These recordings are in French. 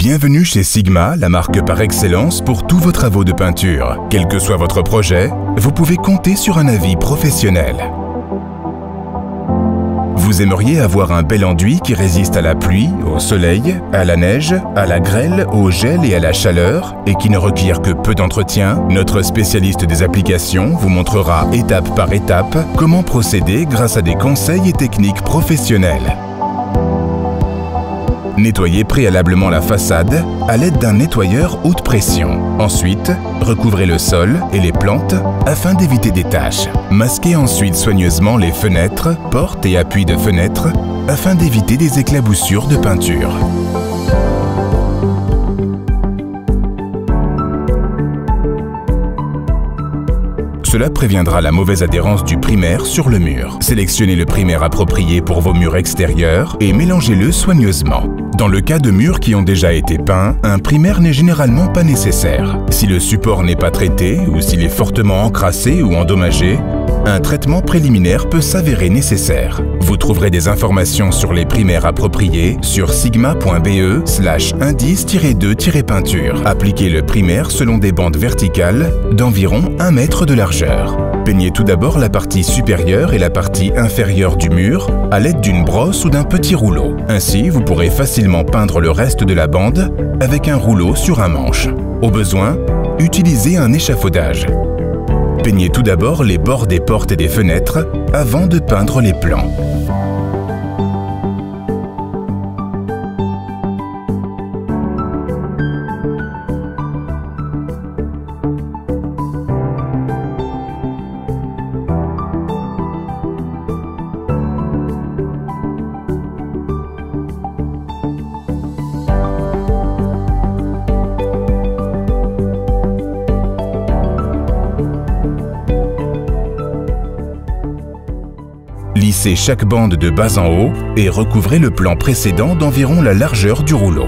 Bienvenue chez Sigma, la marque par excellence pour tous vos travaux de peinture. Quel que soit votre projet, vous pouvez compter sur un avis professionnel. Vous aimeriez avoir un bel enduit qui résiste à la pluie, au soleil, à la neige, à la grêle, au gel et à la chaleur et qui ne requiert que peu d'entretien? Notre spécialiste des applications vous montrera étape par étape comment procéder grâce à des conseils et techniques professionnelles. Nettoyez préalablement la façade à l'aide d'un nettoyeur haute pression. Ensuite, recouvrez le sol et les plantes afin d'éviter des taches. Masquez ensuite soigneusement les fenêtres, portes et appuis de fenêtres afin d'éviter des éclaboussures de peinture. Cela préviendra la mauvaise adhérence du primaire sur le mur. Sélectionnez le primaire approprié pour vos murs extérieurs et mélangez-le soigneusement. Dans le cas de murs qui ont déjà été peints, un primaire n'est généralement pas nécessaire. Si le support n'est pas traité ou s'il est fortement encrassé ou endommagé, un traitement préliminaire peut s'avérer nécessaire. Vous trouverez des informations sur les primaires appropriés sur sigma.be/indice-2-peinture. Appliquez le primaire selon des bandes verticales d'environ 1 mètre de largeur. Peignez tout d'abord la partie supérieure et la partie inférieure du mur à l'aide d'une brosse ou d'un petit rouleau. Ainsi, vous pourrez facilement peindre le reste de la bande avec un rouleau sur un manche. Au besoin, utilisez un échafaudage. Peignez tout d'abord les bords des portes et des fenêtres avant de peindre les plans. Lissez chaque bande de bas en haut et recouvrez le plan précédent d'environ la largeur du rouleau.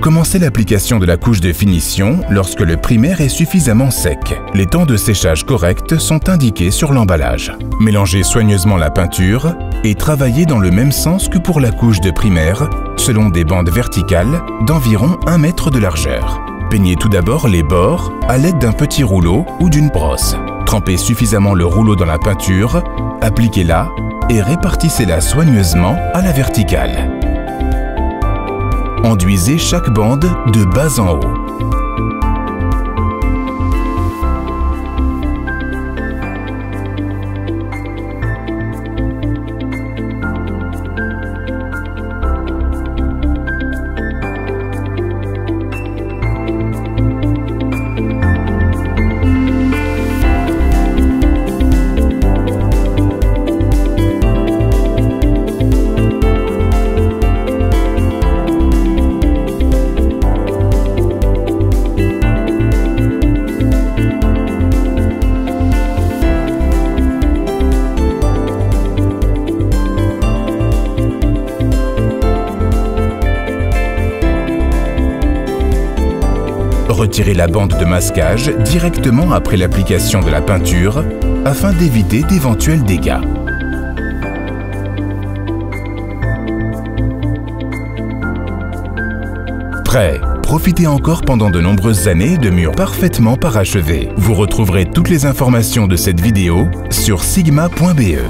Commencez l'application de la couche de finition lorsque le primaire est suffisamment sec. Les temps de séchage corrects sont indiqués sur l'emballage. Mélangez soigneusement la peinture et travaillez dans le même sens que pour la couche de primaire, selon des bandes verticales d'environ 1 mètre de largeur. Peignez tout d'abord les bords à l'aide d'un petit rouleau ou d'une brosse. Trempez suffisamment le rouleau dans la peinture, appliquez-la et répartissez-la soigneusement à la verticale. Enduisez chaque bande de bas en haut. Retirez la bande de masquage directement après l'application de la peinture afin d'éviter d'éventuels dégâts. Prêt! Profitez encore pendant de nombreuses années de murs parfaitement parachevés. Vous retrouverez toutes les informations de cette vidéo sur sigma.be.